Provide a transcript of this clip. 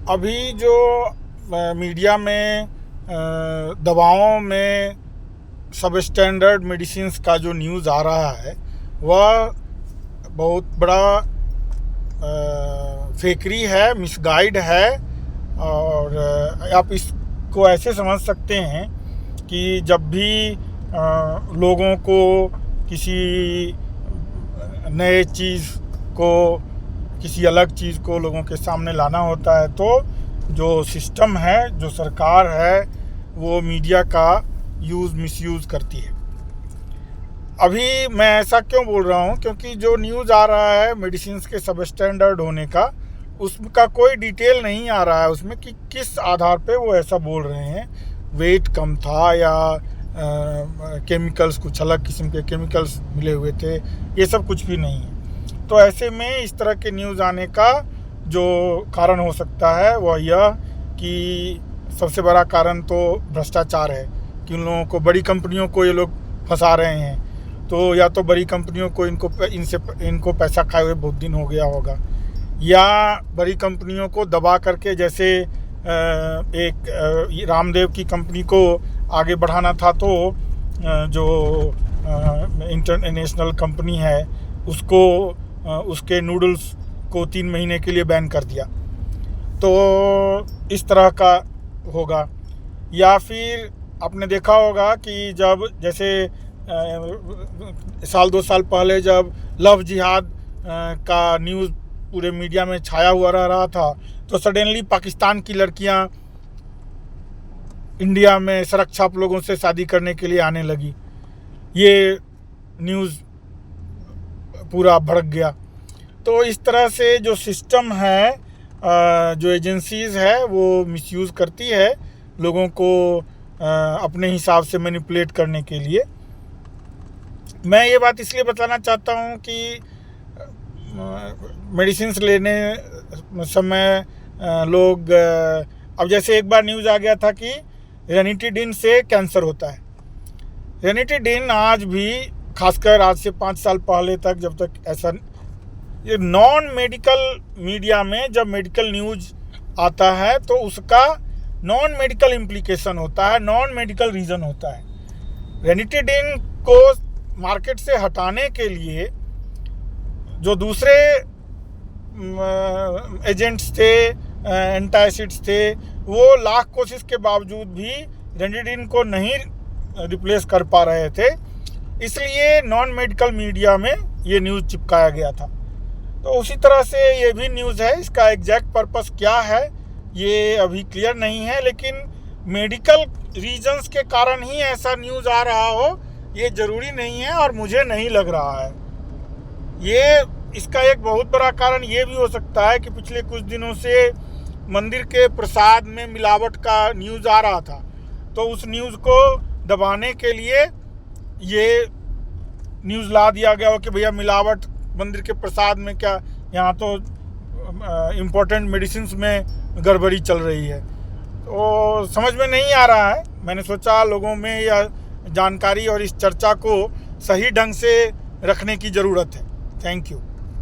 अभी जो मीडिया में दवाओं में सब स्टैंडर्ड मेडिसिन्स का जो न्यूज़ आ रहा है वह बहुत बड़ा फेकरी है, मिसगाइड है। और आप इसको ऐसे समझ सकते हैं कि जब भी लोगों को किसी नए चीज़ को, किसी अलग चीज़ को लोगों के सामने लाना होता है तो जो सिस्टम है, जो सरकार है, वो मीडिया का मिसयूज़ करती है। अभी मैं ऐसा क्यों बोल रहा हूँ, क्योंकि जो न्यूज़ आ रहा है मेडिसिन्स के सब स्टैंडर्ड होने का, उसका कोई डिटेल नहीं आ रहा है उसमें कि किस आधार पे वो ऐसा बोल रहे हैं। वेट कम था या केमिकल्स, कुछ अलग किस्म के केमिकल्स मिले हुए थे, ये सब कुछ भी नहीं है। तो ऐसे में इस तरह के न्यूज़ आने का जो कारण हो सकता है वह यह कि सबसे बड़ा कारण तो भ्रष्टाचार है कि उन लोगों को, बड़ी कंपनियों को ये लोग फंसा रहे हैं। तो या तो बड़ी कंपनियों को इनको पैसा खाए हुए बहुत दिन हो गया होगा, या बड़ी कंपनियों को दबा करके, जैसे एक रामदेव की कंपनी को आगे बढ़ाना था तो जो इंटरनेशनल कंपनी है उसको उसके नूडल्स को 3 महीने के लिए बैन कर दिया। तो इस तरह का होगा। या फिर आपने देखा होगा कि जब जैसे साल 2 साल पहले जब लव जिहाद का न्यूज़ पूरे मीडिया में छाया हुआ रहा था, तो सडनली पाकिस्तान की लड़कियां इंडिया में सड़क छाप लोगों से शादी करने के लिए आने लगी। ये न्यूज़ पूरा भड़क गया। तो इस तरह से जो सिस्टम है, जो एजेंसीज़ है, वो मिसयूज़ करती है लोगों को अपने हिसाब से मैनिपुलेट करने के लिए। मैं ये बात इसलिए बताना चाहता हूँ कि मेडिसिन्स लेने समय लोग, अब जैसे एक बार न्यूज़ आ गया था कि रेनिटीडिन से कैंसर होता है। रेनिटीडिन आज भी, खासकर आज से 5 साल पहले तक, जब तक ऐसा, ये नॉन मेडिकल मीडिया में जब मेडिकल न्यूज़ आता है तो उसका नॉन मेडिकल इम्प्लीकेशन होता है, नॉन मेडिकल रीज़न होता है। रेनिटीडिन को मार्केट से हटाने के लिए जो दूसरे एजेंट्स थे, एंटासिड्स थे, वो लाख कोशिश के बावजूद भी रेनिटीडिन को नहीं रिप्लेस कर पा रहे थे, इसलिए नॉन मेडिकल मीडिया में ये न्यूज़ चिपकाया गया था। तो उसी तरह से ये भी न्यूज़ है। इसका एग्जैक्ट पर्पस क्या है ये अभी क्लियर नहीं है, लेकिन मेडिकल रीजंस के कारण ही ऐसा न्यूज़ आ रहा हो ये ज़रूरी नहीं है, और मुझे नहीं लग रहा है। ये इसका एक बहुत बड़ा कारण ये भी हो सकता है कि पिछले कुछ दिनों से मंदिर के प्रसाद में मिलावट का न्यूज़ आ रहा था, तो उस न्यूज़ को दबाने के लिए ये न्यूज़ ला दिया गया हो कि भैया मिलावट मंदिर के प्रसाद में क्या, यहाँ तो इम्पोर्टेंट मेडिसिन्स में गड़बड़ी चल रही है। तो समझ में नहीं आ रहा है। मैंने सोचा लोगों में यह जानकारी और इस चर्चा को सही ढंग से रखने की ज़रूरत है। Thank you.